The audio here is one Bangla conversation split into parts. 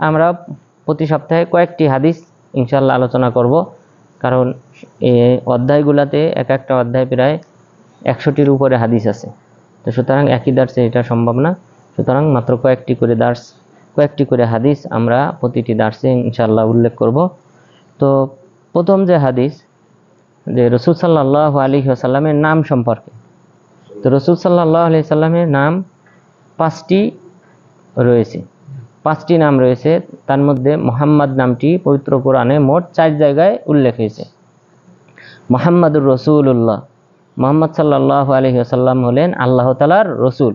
আমরা প্রতি সপ্তাহে কয়েকটি হাদিস ইনশাআল্লাহ আলোচনা করব, কারণ এই অধ্যায়গুলোতে এক একটা অধ্যায় প্রায় 100টির উপরে হাদিস আছে। তো সুতরাং একই দার্সে এটা সম্ভব না। সুতরাং মাত্র কয়েকটি করে হাদিস আমরা প্রতিটি দার্সে ইনশাআল্লাহ উল্লেখ করব। তো প্রথম যে হাদিস, যে রাসূল সাল্লাল্লাহু আলাইহি ওয়াসাল্লামের নাম সম্পর্কে। তো রাসূল সাল্লাল্লাহু আলাইহি ওয়াসাল্লামের নাম 5টি রয়েছে, 5টি নাম রয়েছে। তার মধ্যে মুহাম্মদ নামটি পবিত্র কোরআনে মোট 4 জায়গায় উল্লেখ হয়েছে। মুহাম্মাদুর রাসূলুল্লাহ, মুহাম্মদ সাল্লাল্লাহু আলাইহি ওয়াসাল্লাম হলেন আল্লাহ তাআলার রসুল।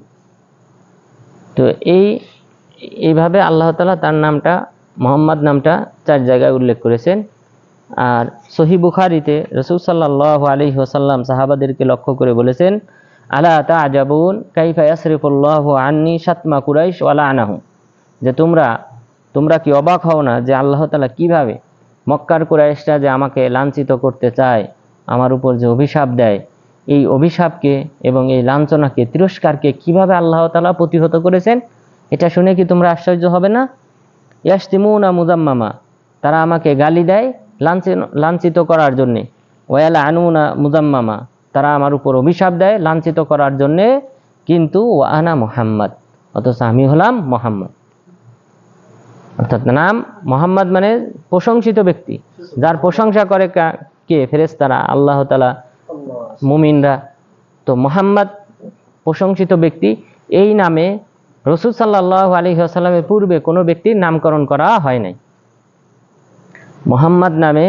তো এইভাবে আল্লাহ তাআলা তার নামটা, মুহাম্মদ নামটা 4 জায়গায় উল্লেখ করেছেন। আর সহিহ বুখারীতে রাসূল সাল্লাল্লাহু আলাইহি ওয়াসাল্লাম সাহাবাদেরকে লক্ষ্য করে বলেছেন, আলা তা'জাবুন কাইফা ইয়াসরিফুল্লাহু আন্নী শাতমা কুরাইশ ওয়া লা'নাহুম, যে তোমরা কি অবাক হও না যে আল্লাহ তাআলা কিভাবে মক্কার কুরাইশরা যে আমাকে লাঞ্ছিত করতে চায়, আমার উপর যে অভিশাপ দেয়, এই অভিশাপকে এবং এই লাঞ্ছনাকে, তিরস্কারকে কিভাবে আল্লাহ তাআলা প্রতিহত করেছেন। এটা শুনে কি তোমরা আশ্চর্য হবে না? ইয়াশতিমুনা মুজাম্মামা, তারা আমাকে গালি দেয় লাঞ্ছিত করার জন্যে। ওয়ালা আনুনা মুজাম্মামা, তারা আমার উপর অভিশাপ দেয় লাঞ্ছিত করার জন্যে। কিন্তু ওয়ানা মুহাম্মদ, অথচ আমি হলাম মুহাম্মদ। অর্থাৎ নাম মুহাম্মদ মানে প্রশংসিত ব্যক্তি, যার প্রশংসা করে কে? ফেরেশতারা, আল্লাহ তাআলা, মুমিনরা। তো মুহাম্মদ প্রশংসিত ব্যক্তি। এই নামে রাসূল সাল্লাল্লাহু আলাইহি ওয়াসাল্লামের পূর্বে কোনো ব্যক্তির নামকরণ করা হয় নাই। মুহাম্মদ নামে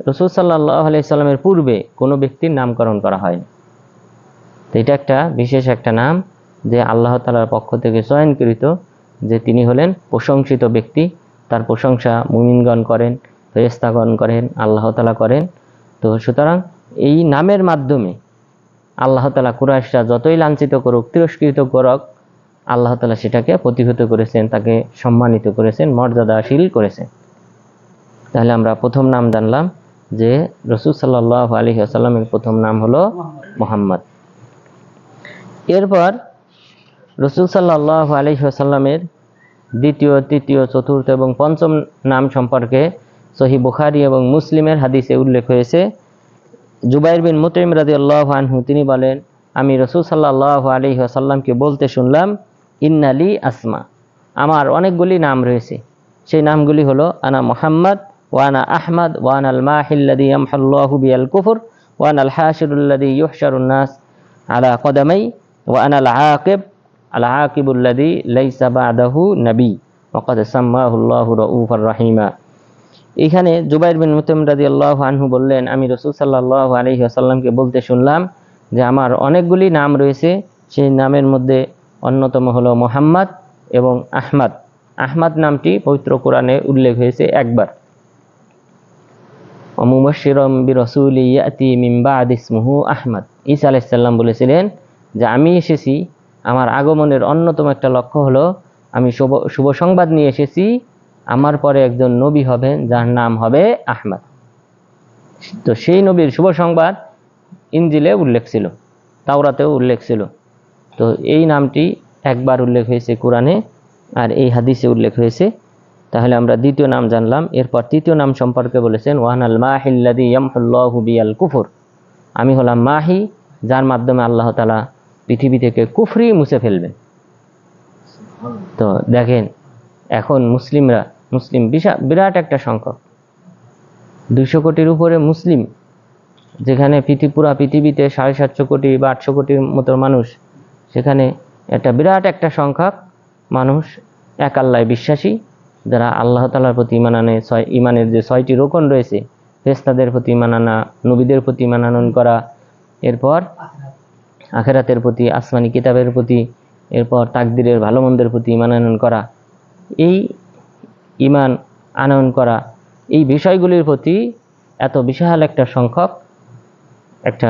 রাসূল সাল্লাল্লাহু আলাইহি ওয়াসাল্লামের পূর্বে কোনো ব্যক্তির নামকরণ করা হয়নি। তো এটা একটা বিশেষ একটা নাম, যে আল্লাহ তাআলার পক্ষ থেকে চয়নকৃত, যে তিনি হলেন প্রশংসিত ব্যক্তি। তার প্রশংসা মুমিনগণ করেন, ফেরেশতাগণ করেন, আল্লাহ তাআলা করেন। তো সুতরাং এই নামের মাধ্যমে আল্লাহ তাআলা কুরাইশরা যতই লাঞ্ছিত করুক, তিরস্কৃত করুক, আল্লাহ তাআলা সেটাকে প্রতিহত করেছেন, তাকে সম্মানিত করেছেন, মর্যাদাশীল করেছেন। তাহলে আমরা প্রথম নাম জানলাম যে রাসূল সাল্লাল্লাহু আলাইহি ওয়াসাল্লামের প্রথম নাম হলো মুহাম্মদ। এরপর রাসূল সাল্লাল্লাহু আলাইহি ওয়াসাল্লামের দ্বিতীয়, তৃতীয়, চতুর্থ এবং পঞ্চম নাম সম্পর্কে সহিহ বুখারী এবং মুসলিমের হাদিসে উল্লেখ হয়েছে। জুবাইর বিন মুতঈম রাদিয়াল্লাহু আনহু তিনি বলেন, আমি রাসূল সাল্লাল্লাহু আলাইহি ওয়াসাল্লামকে বলতে শুনলাম, ইন্নালি আসমা, আমার অনেকগুলি নাম রয়েছে। সেই নামগুলি হলো আনা মুহাম্মদ, ওয়া আনা আহমদ, ওয়া আনাল মাহিল্লাযী ইয়ামহুল্লাহু বিল কুফর, ওয়া আনাল হাশিরুল্লাযী ইউহশারুন নাস আলা কদামাই, ওয়া আনাল আকিবুল্লাযী লাইসা বা'দাহু নবী ওয়া ক্বাদ সাম্মাহুল্লাহু রাউফার রাহিমা। এখানে জুবাইর বিন মুতঈম রাদিয়াল্লাহু আনহু বললেন, আমি রাসূল সাল্লাল্লাহু আলাইহি ওয়াসাল্লামকে বলতে শুনলাম যে আমার অনেকগুলি নাম রয়েছে। সেই নামের মধ্যে অন্যতম হলো মুহাম্মদ এবং আহমদ। আহমদ নামটি পবিত্র কোরআনে উল্লেখ হয়েছে একবার। মুবাশশিরাম বিরাসূলিন ইয়াতি মিন বা'দি ইসমুহু আহমদ। ঈসা আলাইহিস সালাম বলেছিলেন যে আমি এসেছি, আমার আগমনের অন্যতম একটা লক্ষ্য হলো আমি শুভ সংবাদ নিয়ে এসেছি, আমার পরে একজন নবী হবেন যার নাম হবে আহমদ। তো সেই নবীর শুভ সংবাদ ইনজিলে উল্লেখ ছিল, তাওরাতেও উল্লেখ ছিল। তো এই নামটি একবার উল্লেখ হয়েছে কোরআনে, আর এই হাদিসে উল্লেখ হয়েছে। তাহলে আমরা দ্বিতীয় নাম জানলাম। এরপর তৃতীয় নাম সম্পর্কে বলেছেন, ওয়ানাল মাহিল্লাযী ইয়ামহুল্লাহু বিল কুফর, আমি হলাম মাহি, যার মাধ্যমে আল্লাহ তাআলা পৃথিবী থেকে কুফরি মুছে ফেলবেন। তো দেখেন, এখন মুসলিম বিরাট একটা সংখ্যক, 200 কোটির উপরে মুসলিম, যেখানে পুরা পৃথিবীতে 750 কোটি বা 800 কোটির মতো মানুষ, সেখানে একটা বিরাট একটা সংখ্যক মানুষ এক আল্লাহয় বিশ্বাসী, যারা আল্লাহ তাআলার প্রতি ঈমান আনে। ঈমানের যে 6টি রোকন রয়েছে, ফেরেশতাদের প্রতি ঈমান আনা, নবীদের প্রতি ঈমান আনয়ন করা, এরপর আখিরাতের প্রতি, আসমানি কিতাবের প্রতি, এরপর তাকদীরের ভালো মন্দের প্রতি ঈমান আনয়ন করা, এই ঈমান আনয়ন করা, এই বিষয়গুলির প্রতি এত বিশাল একটা সংখ্যক, একটা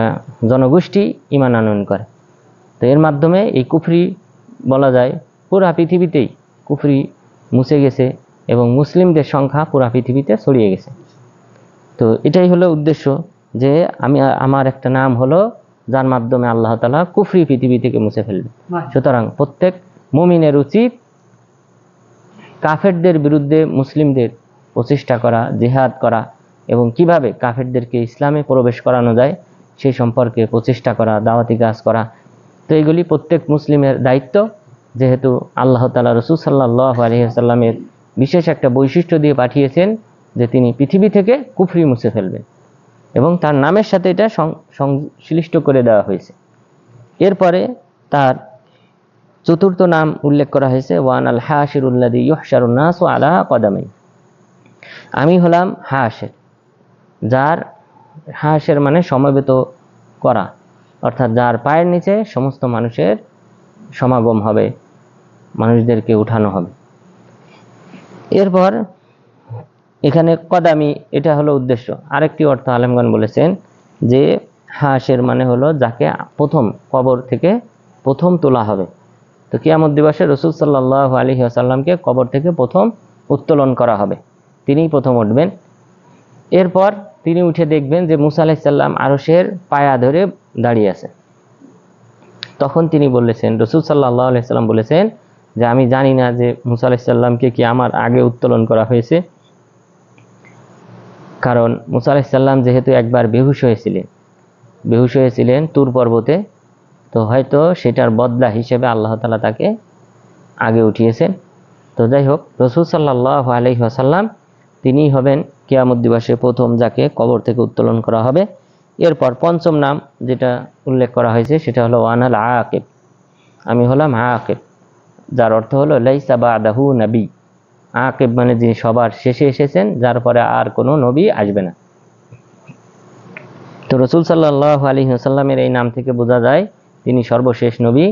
জনগোষ্ঠী ঈমান আনয়ন করে। তো এর মাধ্যমে এই কুফরি বলা যায় পুরা পৃথিবীতেই কুফরি মুছে গেছে এবং মুসলিমদের সংখ্যা পুরা পৃথিবীতে ছড়িয়ে গেছে। তো এটাই হলো উদ্দেশ্য, যে আমার একটা নাম হলো যার মাধ্যমে আল্লাহ তাআলা কুফরি পৃথিবী থেকে মুছে ফেলবে। সুতরাং প্রত্যেক মুমিনের উচিত কাফেরদের বিরুদ্ধে মুসলিমদের প্রচেষ্টা করা, জিহাদ করা এবং কিভাবে কাফেরদেরকে ইসলামে প্রবেশ করানো যায় সেই সম্পর্কে প্রচেষ্টা করা, দাওয়াতি কাজ করা। তো এগুলি প্রত্যেক মুসলিমের দায়িত্ব, যেহেতু আল্লাহ তাআলা রাসূল সাল্লাল্লাহু আলাইহি ওয়াসাল্লামের বিশেষ একটা বৈশিষ্ট্য দিয়ে পাঠিয়েছেন যে তিনি পৃথিবী থেকে কুফরি মুছে ফেলবেন, এবং তার নামের সাথে এটা সংশ্লিষ্ট করে দেওয়া হয়েছে। এরপরে তার চতুর্থ নাম উল্লেখ করা হয়েছে, ওয়ান আল হাশিরুল্লাযী ইউহশারুন নাসু আলা কদামাই। আমি হলাম হাশির, যার হাশির মানে সমবেত করা, অর্থাৎ যার পায়ের নিচে সমস্ত মানুষের সমাগম হবে, মানুষদেরকে উঠানো হবে। এরপর এখানে কদামি এটা হলো উদ্দেশ্য। আরেকটি অর্থ আলেমগণ বলেছেন যে হাশির মানে হলো যাকে প্রথম কবর থেকে প্রথম তোলা হবে। তো কিয়ামত দিবসে রাসূল সাল্লাল্লাহু আলাইহি ওয়াসাল্লামকে কবর থেকে প্রথম উত্তোলন করা হবে, তিনিই প্রথম উঠবেন। এরপর তিনি উঠে দেখবেন যে মুসা আলাইহিস সালাম আরশের পায়া ধরে দাঁড়িয়ে আছে। তখন তিনি বলেছেন, রাসূল সাল্লাল্লাহু আলাইহি ওয়াসাল্লাম বলেছেন যে আমি জানি না যে মুসা আলাইহিস সালামকে কি আমার আগে উত্তোলন করা হয়েছে, কারণ মুসা আলাইহিস সালাম যেহেতু একবার বেহুশ হয়েছিলেন তুর পর্বতে, তো হয়তো সেটার বদলা হিসেবে আল্লাহ তাআলা তাকে আগে উঠিয়েছেন। তো যাই হোক, রাসূল সাল্লাল্লাহু আলাইহি ওয়াসাল্লাম তিনিই হবেন কিয়ামত দিবসে প্রথম যাকে কবর থেকে উত্তোলন করা হবে। এরপর পঞ্চম নাম যেটা উল্লেখ করা হয়েছে সেটা হলো ওয়ানাল আকিব, আমি হলাম আকিব, যার অর্থ হলো লাইসা বাদাহু নবী। আকিব মানে যিনি সবার শেষে এসেছেন, যার পরে আর কোনো নবী আসবে না। তো রাসূল সাল্লাল্লাহু আলাইহি ওয়াসাল্লামের এই নাম থেকে বোঝা যায় তিনি সর্বশেষ নবী,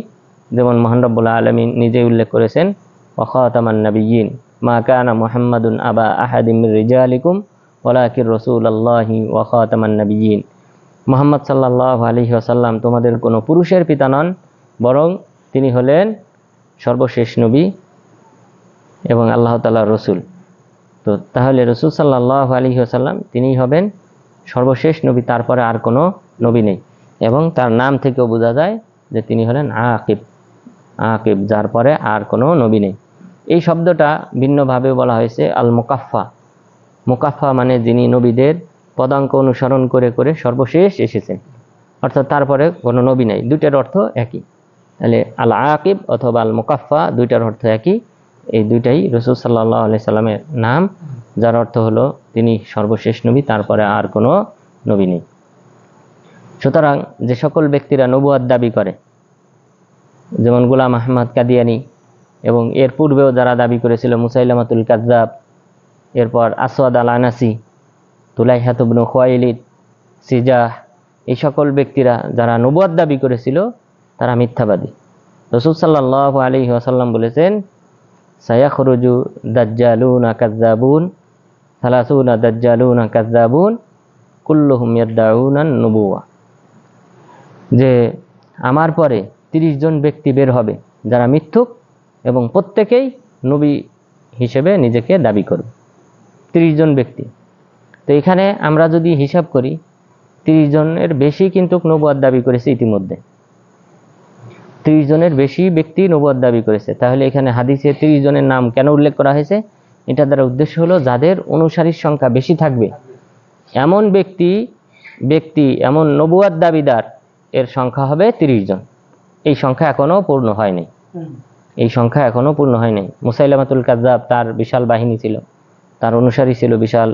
যেমন মহান রব্বুল আলামিন নিজেই উল্লেখ করেছেন, ওয়া খাতামান নাবিয়্যিন মা কানা মুহাম্মাদুন আবা আহাদিম মির রিজালিকুম ওয়ালাকিন রাসূলুল্লাহি ওয়া খাতামান নাবিয়্যিন। মুহাম্মদ সাল্লাল্লাহু আলাইহি ওয়াসাল্লাম তোমাদের কোনো পুরুষের পিতা নন, বরং তিনি হলেন সর্বশেষ নবী এবং আল্লাহ তাআলার রাসূল। তো তাহলে রাসূল সাল্লাল্লাহু আলাইহি ওয়াসাল্লাম তিনিই হবেন সর্বশেষ নবী, তারপরে আর কোনো নবী নেই। এবং তার নাম থেকেও বোঝা যায় যে তিনি হলেন আকিব, যার পরে আর কোনো নবী নেই। এই শব্দটা ভিন্নভাবে বলা হয়েছে আল মুকাফফা মানে যিনি নবীদের পদাঙ্ক অনুসরণ করে করে সর্বশেষ এসেছেন, অর্থাৎ তারপরে কোনো নবী নেই। দুইটার অর্থ একই, তাহলে আল আকিব অথবা আল মুকাফফা দুইটার অর্থ একই। এই দুইটাই রাসূল সাল্লাল্লাহু আলাইহি সাল্লামের নাম, যার অর্থ হলো তিনি সর্বশেষ নবী, তারপরে আর কোনো নবী নেই। সুতরাং যে সকল ব্যক্তিরা নবুয়ত দাবি করে, যেমন গোলাম আহমদ কাদিয়ানী এবং এর পূর্বেও যারা দাবি করেছিল মুসাইলামাতুল কাজ্জাব, এরপর আসওয়াদ আল আনাসি, তুলাইহাত ইবনে খুয়াইলিদ, সিজাহ, এই সকল ব্যক্তিরা যারা নবুয়ত দাবি করেছিল তারা মিথ্যাবাদী। রাসূল সাল্লাল্লাহু আলাইহি ওয়াসাল্লাম বলেছেন, সায়াখরুজু দাজ্জালুনা কাজ্জাবুন, সালাসুনা দাজ্জালুনা কাজ্জাবুন কুল্লুহুম ইয়াদউনা নবুওয়া, যে আমার পরে 30 জন ব্যক্তি বের হবে যারা মিথ্যুক এবং প্রত্যেকেই নবী হিসেবে নিজেকে দাবি করবে। 30 জন ব্যক্তি। তো এখানে আমরা যদি হিসাব করি 30 জনের বেশি কিন্তু নবুয়ত দাবি করেছে ইতিমধ্যে, 30 জনের বেশি ব্যক্তি নবুয়ত দাবি করেছে। তাহলে এখানে হাদিসে 30 জনের নাম কেন উল্লেখ করা হয়েছে? এটা দ্বারা উদ্দেশ্য হলো যাদের অনুসারীর সংখ্যা বেশি থাকবে এমন ব্যক্তি এমন নবুয়ত দাবিদার এর সংখ্যা হবে 30 জন। এই সংখ্যা এখনো পূর্ণ হয়নি। মুসাইলামাতুল কাজ্জাব, তার বিশাল বাহিনী ছিল, তার অনুসারী ছিল বিশাল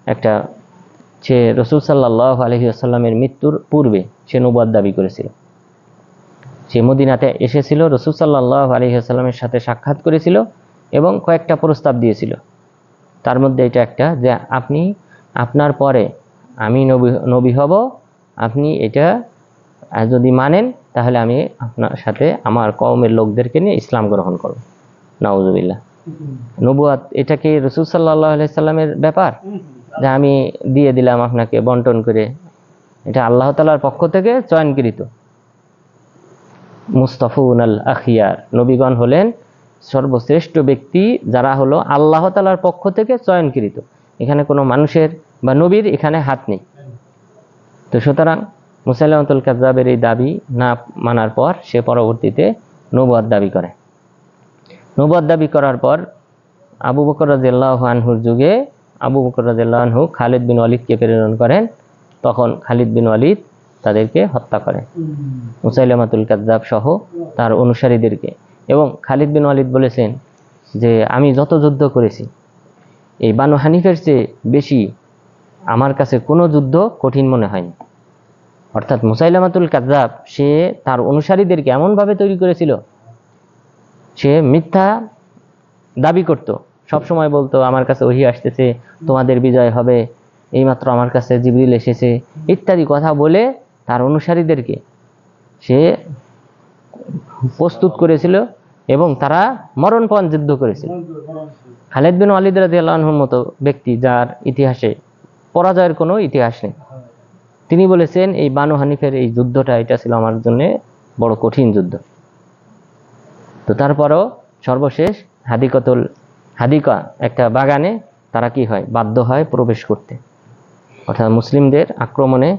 একটা। সে রাসূল সাল্লাল্লাহু আলাইহি ওয়াসাল্লামের মৃত্যুর পূর্বে সে নবুয়ত দাবি করেছিল। সে মদিনাতে এসেছিল, রাসূল সাল্লাল্লাহু আলাইহি ওয়াসাল্লামের সাথে সাক্ষাৎ করেছিল এবং কয়েকটা প্রস্তাব দিয়েছিল। তার মধ্যে এটা একটা, যে আপনি আপনার পরে আমি নবী হব, আপনি এটা যদি মানেন তাহলে আমি আপনার সাথে আমার কওমের লোকদেরকে নিয়ে ইসলাম গ্রহণ করব। নাউজুবিল্লাহ। নবুয়ত এটা কি রাসূল সাল্লাল্লাহু আলাইহি সাল্লামের ব্যাপার যে আমি দিয়ে দিলাম আপনাকে বন্টন করে? এটা আল্লাহ তাআলার পক্ষ থেকে চয়নকৃত। মুস্তাফুনাল আখিয়ার, নবীগণ হলেন সর্বশ্রেষ্ঠ ব্যক্তি যারা হলো আল্লাহ তাআলার পক্ষ থেকে চয়নকৃত। এখানে কোনো মানুষের বা নবীর এখানে হাত নেই। তো সুতরাং মুসাইলামাতুল কাজ্জাবের এই দাবি না মানার পর সে পরবর্তীতে নবুয়ত দাবি করে। নবুয়ত দাবি করার পর আবু বকর রাদিয়াল্লাহু আনহুর যুগে আবু বকর রাদিয়াল্লাহু আনহু খালিদ বিন ওয়ালিদকে প্রেরণ করেন, তখন খালিদ বিন ওয়ালিদ তাদেরকে হত্যা করেন, মুসাইলামাতুল কাযযাব সহ তার অনুসারীদেরকে। এবং খালিদ বিন ওয়ালিদ বলেছেন যে আমি যত যুদ্ধ করেছি এই বানু হানিফের চেয়ে বেশি আমার কাছে কোনো যুদ্ধ কঠিন মনে হয়নি। অর্থাৎ মুসাইলামাতুল কাযযাব সে তার অনুসারীদেরকে এমনভাবে তৈরি করেছিল, সে মিথ্যা দাবি করত, সবসময় বলতো আমার কাছে ওহী আসতেছে, তোমাদের বিজয় হবে, এইমাত্র আমার কাছে জিবরিল এসেছে, ইত্যাদি কথা বলে তার অনুসারীদেরকে সে প্রস্তুত করেছিল এবং তারা মরণপণ যুদ্ধ করেছিল। খালিদ বিন ওয়ালিদ রাদিয়াল্লাহু আনহুর মতো ব্যক্তি যার ইতিহাসে পরাজয়ের কোনো ইতিহাস নেই, তিনি বলেছেন এই বানু হানিফের এই যুদ্ধটা এটা ছিল আমার জন্য বড় কঠিন যুদ্ধ। তো তারপরও সর্বশেষ হাদিকা একটা বাগানে তারা কি হয়, বাধ্য হয় প্রবেশ করতে, অর্থাৎ মুসলিমদের আক্রমণে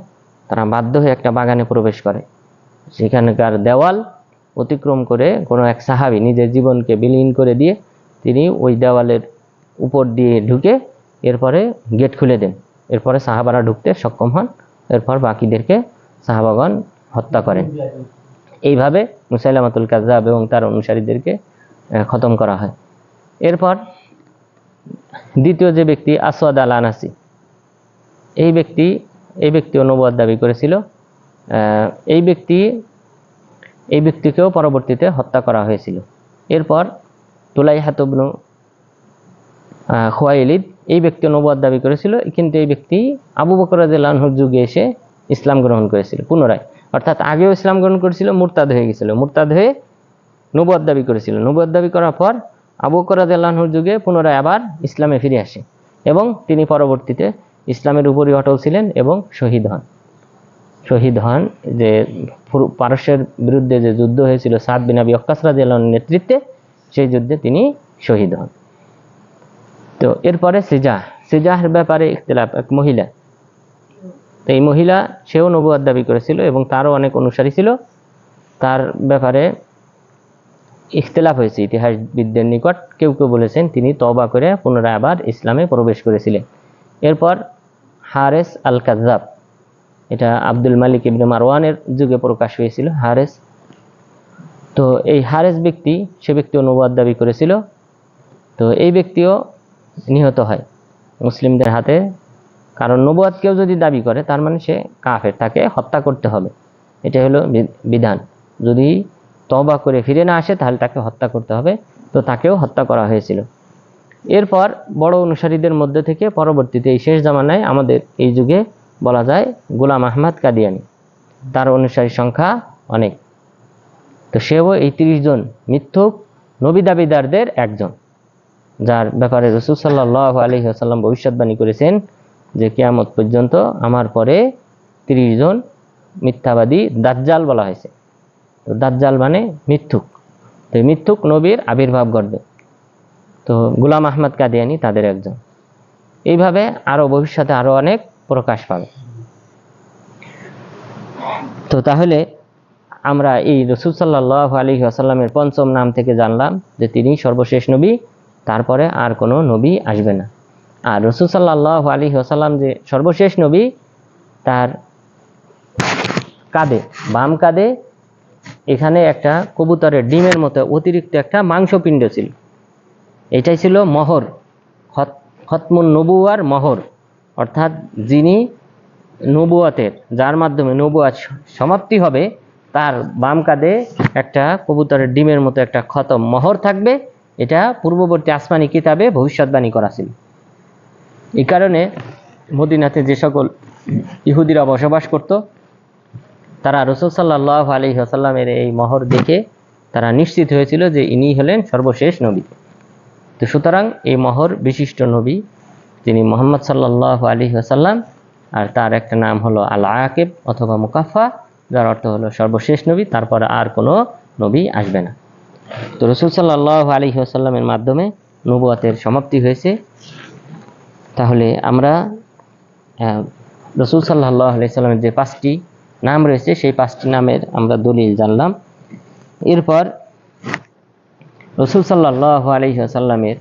তারা বাধ্য হয়ে একটা বাগানে প্রবেশ করে। সেখানকার দেওয়াল অতিক্রম করে কোনো এক সাহাবী নিজের জীবনকে বিলীন করে দিয়ে তিনি ওই দেওয়ালের উপর দিয়ে ঢুকে এরপরে গেট খুলে দেন, এরপরে সাহাবারা ঢুকতে সক্ষম হন, এরপর বাকিদেরকে সাহাবাগণ হত্যা করেন। এইভাবে মুসাইলামাতুল কাযযাব এবং তার অনুসারীদেরকে খতম করা হয়। এরপর দ্বিতীয় যে ব্যক্তি আসওয়াদ আল আনাসি, এই ব্যক্তিও নবুয়ত দাবি করেছিল। এই ব্যক্তিকেও পরবর্তীতে হত্যা করা হয়েছিল। এরপর তুলাইহাত ইবনু খুয়াইলিদ, এই ব্যক্তিও নবুয়ত দাবি করেছিল, কিন্তু এই ব্যক্তি আবু বকর রাদিয়াল্লাহু আনহুর যুগে এসে ইসলাম গ্রহণ করেছিল পুনরায়, অর্থাৎ আগেও ইসলাম গ্রহণ করেছিল, মুরতাদ হয়ে গেছিল, মুরতাদ হয়ে নবুয়ত দাবি করেছিল। নবুয়ত দাবি করার পর আবু বকর রাদিয়াল্লাহু আনহুর যুগে পুনরায় আবার ইসলামে ফিরে আসে এবং তিনি পরবর্তীতে ইসলামের উপরই অটল ছিলেন এবং শহীদ হন। যে পারস্যের বিরুদ্ধে যে যুদ্ধ হয়েছিল সাদ বিন আবি ওয়াক্কাস রাদিয়াল্লাহু আনহুর নেতৃত্বে, সেই যুদ্ধে তিনি শহীদ হন। তো এরপরে সিজাহের ব্যাপারে ইখতিলাফ, এক মহিলা, তো এই মহিলা সেও নবুয়ত দাবি করেছিল এবং তারও অনেক অনুসারী ছিল, তার ব্যাপারে ইখতিলাফ হয়েছে ইতিহাসবিদদের নিকট। কেউ কেউ বলেছেন তিনি তওবা করে পুনরায় আবার ইসলামে প্রবেশ করেছিলেন। এরপর হারেস আল কাযযাব, এটা আব্দুল মালিক ইবনে মারওয়ানের যুগে প্রকাশ হয়েছিল হারেস। তো এই হারেস ব্যক্তি, সে ব্যক্তিও নবুয়ত দাবি করেছিল। তো এই ব্যক্তিও নিহত হয় মুসলিমদের হাতে, কারণ নবুয়ত কেউ যদি দাবি করে তার মানে সে কাফের, তাকে হত্যা করতে হবে, এটা হলো বিধান। যদি তওবা করে ফিরে না আসে তাহলে তাকে হত্যা করতে হবে, তো তাকেও হত্যা করা হয়েছিল। এরপর বড় অনুসারীদের মধ্যে থেকে পরবর্তীতে এই শেষ জামানায় আমাদের এই যুগে বলা যায় গোলাম আহমদ কাদিয়ানী, তার অনুসারী সংখ্যা অনেক। তো সেও এই 30 জন মিথ্যুক নবী দাবিদারদের একজন, যার ব্যাপারে রাসূল সাল্লাল্লাহু আলাইহি ওয়াসাল্লাম ভবিষ্যৎবাণী করেছেন যে কিয়ামত পর্যন্ত আমার পরে 30 জন মিথ্যাবাদী, দাজ্জাল বলা হয়েছে। তো দাজ্জাল মানে মিথ্যুক, তো মিথ্যুক নবীর আবির্ভাব ঘটবে। তো গোলাম আহমদ কাদিয়ানী তাদের একজন। এইভাবে আরো ভবিষ্যতে আরো অনেক প্রকাশ পাবে। তো তাহলে আমরা এই রাসূল সাল্লাল্লাহু আলাইহি ওয়াসাল্লামের পঞ্চম নাম থেকে জানলাম যে তিনি সর্বশেষ নবী, তারপরে আর কোনো নবী আসবে না। আর রাসূল সাল্লাল্লাহু আলাইহি ওয়াসাল্লাম যে সর্বশেষ নবী, তার কাঁধে, বাম কাঁধে এখানে একটা কবুতরের ডিমের মতো অতিরিক্ত একটা মাংসপিণ্ড ছিল। এটাই ছিল মোহর, খতমুন নবুয়ার মোহর, অর্থাৎ যিনি নবুয়াতের, যার মাধ্যমে নবুয়াত সমাপ্তি হবে, তার বাম কাঁধে একটা কবুতরের ডিমের মতো একটা খতম মোহর থাকবে। এটা পূর্ববর্তী আসমানি কিতাবে ভবিষ্যৎবাণী করা ছিল। এই কারণে মদিনাতে যে সকল ইহুদিরা বসবাস করত, তারা রাসূল সাল্লাল্লাহু আলাইহি ওয়াসাল্লামের এই মোহর দেখে তারা নিশ্চিত হয়েছিল যে ইনি হলেন সর্বশেষ নবী। তো সুতরাং এই মোহর বিশিষ্ট নবী তিনি মুহাম্মদ সাল্লাল্লাহু আলাইহি ওয়াসাল্লাম, আর তার একটা নাম হলো আল আকিব অথবা মুকাফফা, যার অর্থ হলো সর্বশেষ নবী, তারপরে আর কোনো নবী আসবে না। তো রাসূল সাল্লাল্লাহু আলাইহি ওয়াসাল্লামের মাধ্যমে নবুয়তের সমাপ্তি হয়েছে। তাহলে আমরা রাসূল সাল্লাল্লাহু আলাইহি ওয়াসাল্লামের যে 5টি নাম রয়েছে সেই 5টি নামের আমরা দলিল জানলাম। এরপর রাসূল সাল্লাল্লাহু আলাইহি ওয়াসাল্লামের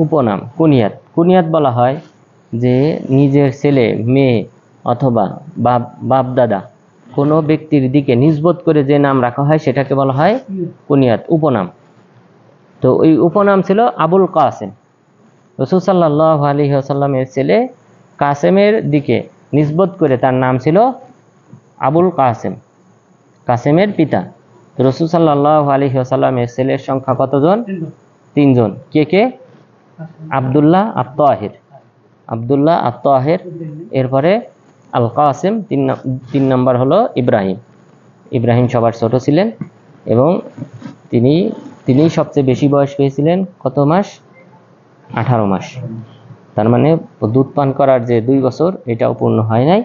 উপনাম কুনিয়াত। কুনিয়াত বলা হয় যে নিজের ছেলে, মেয়ে অথবা বাপ দাদা কোনো ব্যক্তির দিকে নিসবত করে যে নাম রাখা হয় সেটাকে বলা হয় কুনিয়াত, উপনাম। তো ওই উপনাম ছিল আবুল কাসেম। রাসূল সাল্লাল্লাহু আলাইহি ওয়াসাল্লামের ছেলে কাসেমের দিকে নিসবত করে তার নাম ছিল আবুল কাসেম, কাসেমের পিতা। তো রাসূল সাল্লাল্লাহু আলাইহি ওয়াসাল্লামের ছেলের সংখ্যা কতজন? 3 জন। কে কে? আব্দুল্লাহ আত-তাহির, আব্দুল্লাহ আত-তাহির, এরপরে আল কাসেম, 3 নম্বর হলো ইব্রাহিম। ইব্রাহিম সবার ছোট ছিলেন এবং তিনি সবচেয়ে বেশি বয়স পেয়েছিলেন কত মাস? 18 মাস। তার মানে দুধ পান করার যে 2 বছর এটাও পূর্ণ হয় নাই।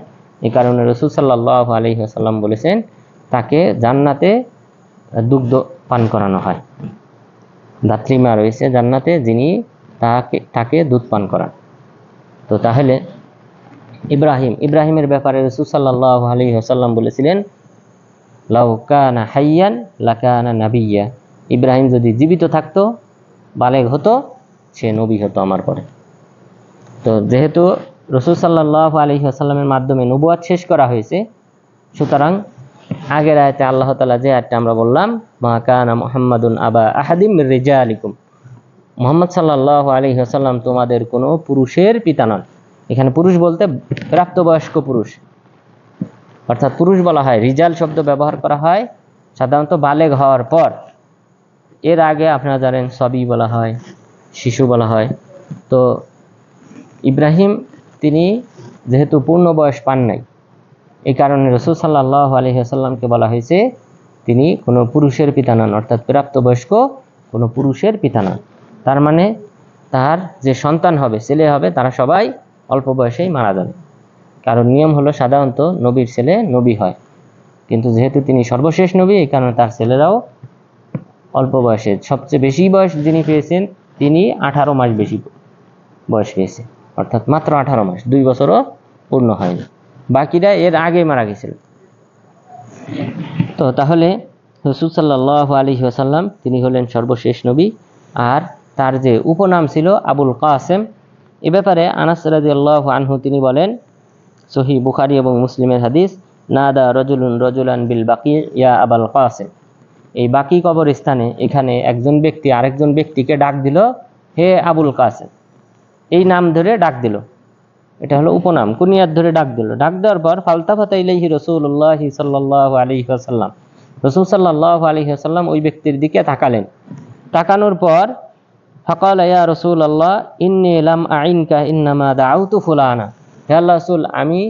এই কারণে রাসূল সাল্লাল্লাহু আলাইহি ওয়াসাল্লাম বলেছেন তাকে জান্নাতে দুগ্ধ পান করানো হয়। দাত্রীমা রয়েছে জান্নাতে যিনি তাকে দুধ পান করান। তো তাহলে ইব্রাহিমের ব্যাপারে রাসূল সাল্লাল্লাহু আলাইহি ওয়াসাল্লাম বলেছিলেন লাউ কানা হাইয়ান লাকানা নাবিয়্যা, ইব্রাহিম যদি জীবিত থাকতো, বালেগ হতো, সে নবী হতো আমার পরে। তো যেহেতু রাসূল সাল্লাল্লাহু আলাইহি ওয়াসাল্লামের মাধ্যমে নবুয়ত শেষ করা হয়েছে, সুতরাং আগের আয়াতে আল্লাহ তাআলা যে আয়াতটা আমরা বললাম, মা কানা মুহাম্মাদুন আবা আহাদিম মির রিজালিকুম, মুহাম্মদ সাল্লাল্লাহু আলাইহি ওয়াসাল্লাম তোমাদের কোনো পুরুষের পিতা নন। এখানে পুরুষ বলতে প্রাপ্তবয়স্ক পুরুষ, অর্থাৎ পুরুষ বলা হয়। রিজাল শব্দ ব্যবহার করা হয় সাধারণত বালেগ হওয়ার পর। এর আগে আপনারা জানেন সবি বলা হয়, শিশু বলা হয়। তো ইব্রাহিম তিনি যেহেতু পূর্ণ বয়স পান নাই, এই কারণে রাসূল সাল্লাল্লাহু আলাইহি ওয়াসাল্লামকে বলা হয়েছে তিনি কোনো পুরুষের পিতা নন, অর্থাৎ প্রাপ্তবয়স্ক কোনো পুরুষের পিতা নন। তার মানে তার যে সন্তান হবে, ছেলে হবে, তারা সবাই অল্প বয়সেই মারা যাবে। কারণ নিয়ম হলো সাধারণত নবীর ছেলে নবী হয়, কিন্তু যেহেতু তিনি সর্বশেষ নবী, এই কারণে তার ছেলেরাও অল্প বয়সে। সবচেয়ে বেশি বয়স যিনি পেয়েছেন তিনি 18 মাস বেশি বয়স পেয়েছে, অর্থাৎ মাত্র 18 মাস, 2 বছরও পূর্ণ হয়নি। বাকিরা এর আগে মারা গেছিল। তো তাহলে রাসূল সাল্লাল্লাহু আলাইহি ওয়াসাল্লাম তিনি হলেন সর্বশেষ নবী। আর তার যে উপনাম ছিল আবুল কাসেম, এ ব্যাপারে আনাস রাদিয়াল্লাহু আনহু তিনি বলেন, সহিহ বুখারী এবং মুসলিমের হাদিস, নাদা রজুলান বিল বাকি ইয়া আবুল কাসেম, এই বাকি কবরস্থানে এখানে একজন ব্যক্তি আরেকজন ব্যক্তিকে ডাক দিল, হে আবুল কাসেম, এই নাম ধরে ডাক দিল। এটা হলো উপনাম, কুনিয়াত ধরে ডাক দিল। ডাক দেওয়ার পর ফালতাফাতা ইলাইহি রাসূলুল্লাহ সাল্লাল্লাহু আলাইহি ওয়াসাল্লাম, রাসূল সাল্লাল্লাহু আলাইহি ওয়াসাল্লাম ওই ব্যক্তির দিকে তাকালেন। তাকানোর পর ফাকালা ইয়া রাসূলুল্লাহ ইন্নী লাম আইনকা ইন্নামা দাউতু ফুলানা, হে আল্লাহ রাসূল, আমি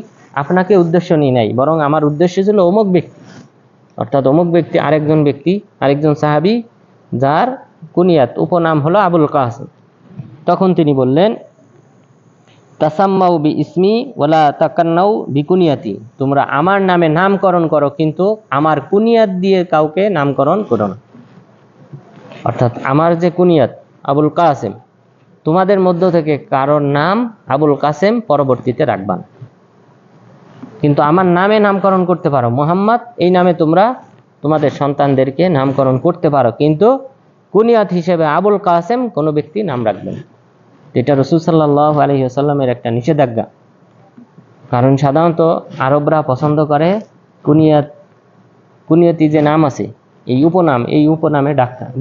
আপনাকে উদ্দেশ্য নিই নাই, বরং আমার উদ্দেশ্য ছিল অমুক ব্যক্তি, অর্থাৎ অমুক ব্যক্তি আরেকজন সাহাবী যার কুনিয়াত উপনাম হলো আবুল কাসেম। তখন তিনি বললেন, তাসাম্মাউ বি ইসমি ওয়ালা তাকান্নাউ বিকুনিয়াতি, তোমরা আমার নামে নামকরণ করো, কিন্তু আমার কুনিয়াত দিয়ে কাউকে নামকরণ করো না। অর্থাৎ আমার যে কুনিয়াত আবুল কাসেম, তোমাদের মধ্য থেকে কারোর নাম আবুল কাসেম পরবর্তীতে রাখবা না, কিন্তু আমার নামে নামকরণ করতে পারো। মুহাম্মদ এই নামে তোমরা তোমাদের সন্তানদেরকে নামকরণ করতে পারো, কিন্তু কুনিয়াত হিসেবে আবুল কাসেম কোনো ব্যক্তি নাম রাখবেন। এটা রাসূল সাল্লাল্লাহু আলাইহি ওয়াসাল্লামের একটা নিষেধাজ্ঞা। কারণ সাধারণত আরবরা পছন্দ করে কুনিয়াতি যে নাম আছে, এই উপনামে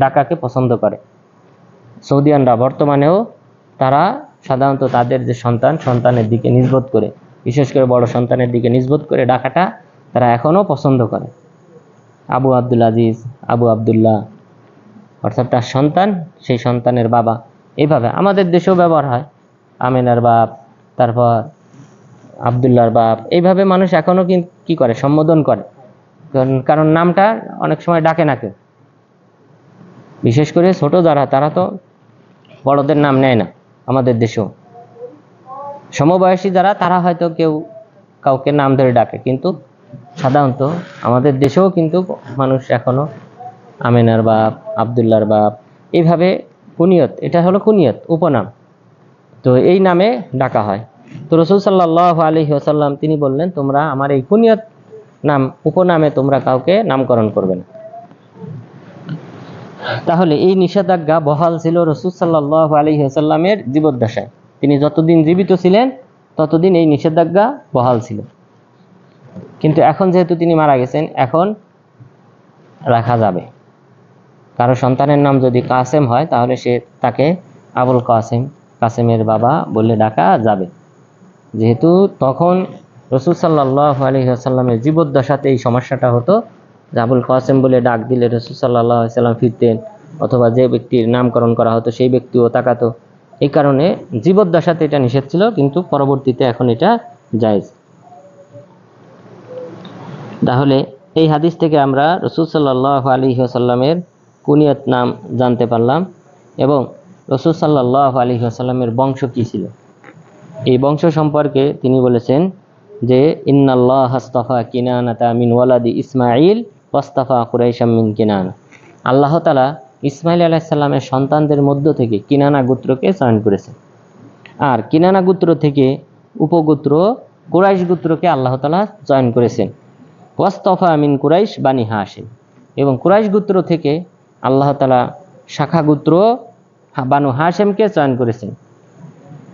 ডাকাকে পছন্দ করে। সৌদিয়ানরা বর্তমানেও তারা সাধারণত তাদের যে সন্তানের দিকে নিসবত করে, বিশেষ করে বড় সন্তানের দিকে নিসবত করে ডাকাটা তারা এখনও পছন্দ করে। আবু আব্দুল আজিজ, আবু আবদুল্লাহ, অর্থাৎ তার সন্তান, সেই সন্তানের বাবা, এইভাবে আমাদের দেশেও ব্যবহার হয়। আমেনার বাপ, তারপর আবদুল্লাহর বাপ, এইভাবে মানুষ এখনও কি করে, সম্বোধন করে। কারণ নামটা অনেক সময় ডাকে না কেউ, বিশেষ করে ছোট যারা, তারা তো বড়দের নাম নেয় না। আমাদের দেশেও সমবয়সী যারা, তারা হয়তো কেউ কাউকে নাম ধরে ডাকে, কিন্তু সাধারণত আমাদের দেশেও কিন্তু মানুষ এখনো আমেনার বাপ, আবদুল্লাহর বাপ, এইভাবে কুনিয়ত, এটা হলো কুনিয়ত, উপনাম। তো এই নামে ডাকা হয়। তো রাসূল সাল্লাল্লাহু আলাইহি ওয়াসাল্লাম তিনি বললেন, তোমরা আমার এই কুনিয়ত নাম, উপনামে তোমরা কাউকে নামকরণ করবে না। তাহলে এই নিষেধাজ্ঞা বহাল ছিল রাসূল সাল্লাল্লাহু আলাইহি ওয়াসাল্লামের জীবদ্দশায়। তিনি যতদিন জীবিত ছিলেন ততদিন এই নিষেধাজ্ঞা বহাল ছিল। কিন্তু এখন যেহেতু তিনি মারা গেছেন, এখন রাখা যাবে। কারো সন্তানের নাম যদি কাসেম হয় তাহলে তাকে আবুল কাসেম, কাসেমের বাবা বলে ডাকা যাবে। যেহেতু তখন রাসূল সাল্লাল্লাহু আলাইহি ওয়াসাল্লামের জীবদ্দশাতে এই সমস্যাটা হতো যে আবুল কাসেম বলে ডাক দিলে রাসূল সাল্লাল্লাহু আলাইহি ওয়াসাল্লাম ফিরতেন, অথবা যে ব্যক্তির নামকরণ করা হতো সেই ব্যক্তিও তাকাতো। এই কারণে জীবদ্দশাতে এটা নিষেধ ছিল, কিন্তু পরবর্তীতে এখন এটা জায়েজ। তাহলে এই হাদিস থেকে আমরা রাসূল সাল্লাল্লাহু আলাইহি ওয়াসাল্লামের কুনিয়াত নাম জানতে পারলাম, এবং রাসূল সাল্লাল্লাহু আলাইহি ওয়াসাল্লামের বংশ কী ছিল এই বংশ সম্পর্কে তিনি বলেছেন যে ইন্নাল্লাহ আস্তাফা কিনানাতা মিন ওয়ালাদি ইসমাঈল ওয়াস্তাফা কুরাইশাম মিন কিনানা। আল্লাহ তাআলা ইসমাঈল আলাইহিস সালামের সন্তানদের মধ্য থেকে কিনানা গোত্রকে চয়ন করেছেন, আর কিনানা গোত্র থেকে উপগোত্র কুরাইশ গোত্রকে আল্লাহ তাআলা চয়ন করেছেন। ওয়াস্তাফা মিন কুরাইশ বানি হাশিম, এবং কুরাইশ গোত্র থেকে আল্লাহ তাআলা শাখা গোত্র বানু হাশিমকে চয়ন করেছেন।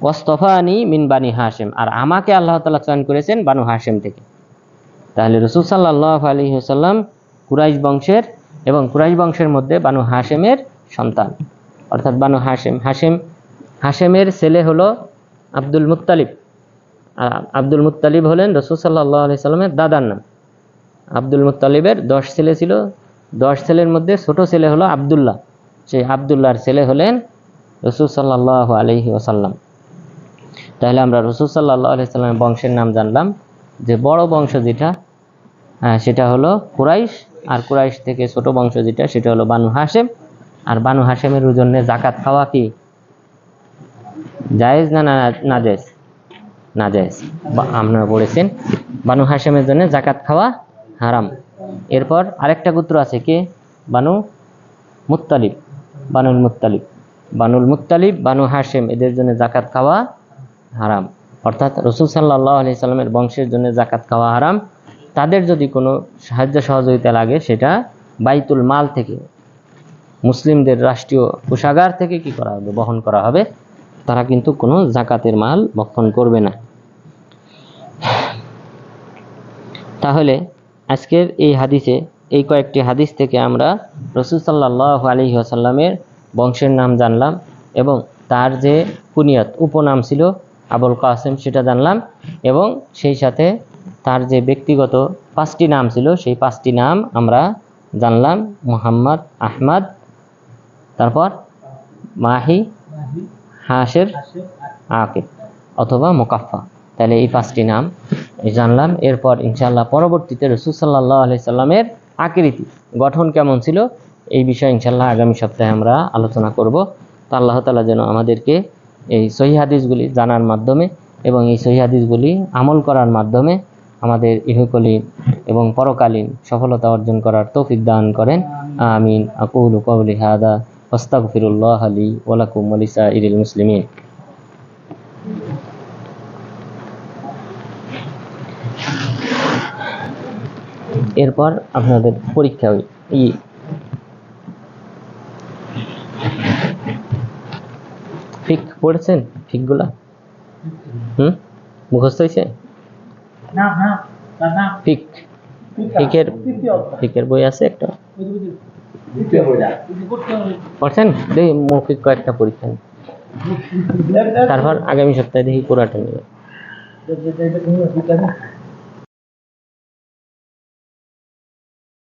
ওয়াস্তাফানি মিন বানি হাশিম, আর আমাকে আল্লাহ তাআলা চয়ন করেছেন বানু হাশিম থেকে। তাহলে রাসূল সাল্লাল্লাহু আলাইহি ওয়াসাল্লাম কুরাইশ বংশের, এবং কুরাইশ বংশের মধ্যে বানু হাশিমের সন্তান, অর্থাৎ বানু হাশিমের ছেলে হলো আব্দুল মুত্তালিব। আর আব্দুল মুত্তালিব হলেন রাসূল সাল্লাল্লাহু আলাইহি ওয়াসাল্লামের দাদার নাম। আব্দুল মুত্তালিবের 10 ছেলে ছিল, 10 ছেলের মধ্যে ছোট ছেলে হলো আব্দুল্লাহ। সেই আব্দুল্লাহর ছেলে হলেন রাসূল সাল্লাল্লাহু আলাইহি ওয়াসাল্লাম। তাহলে আমরা রাসূল সাল্লাল্লাহু আলাইহি ওয়াসাল্লামের বংশের নাম জানলাম, যে বড় বংশ যেটা সেটা হলো কুরাইশ, আর কুরাইশ থেকে ছোট বংশ যেটা সেটা হলো বানু হাশিম। আর বানু হাশিমের জন্য যাকাত খাওয়া কি জায়েজ না নাজায়েজ? নাজায়েজ। আপনারা পড়েছেন বানু হাশিমের জন্য যাকাত খাওয়া হারাম। এরপর আরেকটা গোত্র আছে কে? বানু মুত্তালিব, বানুল মুত্তালিব, বানু হাশিম, এদের জন্য যাকাত খাওয়া হারাম। অর্থাৎ রাসূল সাল্লাল্লাহু আলাইহি সাল্লামের বংশের জন্য যাকাত খাওয়া হারাম। তাদের যদি কোনো সাহায্য সহযোগিতা লাগে সেটা বাইতুল মাল থেকে, মুসলিমদের রাষ্ট্রীয় কোষাগার থেকে কি করা হবে? বহন করা হবে। তারা কিন্তু কোনো যাকাতের মাল বক্ষণ করবে না। তাহলে আজকের এই হাদিসে, এই কয়েকটি হাদিস থেকে আমরা রাসূল সাল্লাল্লাহু আলাইহি ওয়াসাল্লামের বংশের নাম জানলাম, এবং তার যে কুনিয়াত উপনাম ছিল আবুল কাসেম সেটা জানলাম, এবং সেই সাথে তার যে ব্যক্তিগত 5টি নাম ছিল সেই 5টি নাম আমরা জানলাম: মুহাম্মদ, আহমদ, তারপর মাহি, হাশের, আকিব অথবা মুকাফফা। তাহলে এই 5টি নাম জানলাম। এরপর ইনশাআল্লাহ পরবর্তীতে রাসূল সাল্লাল্লাহু আলাইহি সাল্লামের আকৃতি গঠন কেমন ছিল এই বিষয়ে ইনশাআল্লাহ আগামী সপ্তাহে আমরা আলোচনা করব। তো আল্লাহ তাআলা যেন আমাদেরকে এই সহিহ হাদিসগুলি জানার মাধ্যমে এবং এই সহিহ হাদিসগুলি আমল করার মাধ্যমে আমাদের ইহকালীন এবং পরকালীন সফলতা অর্জন করার তৌফিক দান করেন। আমিন। আকুলু কওলি হাদা আস্তাগফিরুল্লাহ লি ওয়া লাকুম ওয়া লিসাইরিল মুসলিমিন। এরপর আপনাদের পরীক্ষা ফিক পড়েছেন? ফিকগুলা মুখস্থ হয়েছে? ফিকের বই আছে একটা? পড়ছেন? দেখি মৌখিক কয়েকটা পরীক্ষা, তারপর আগামী সপ্তাহে দেখি পুরাটা নেবে।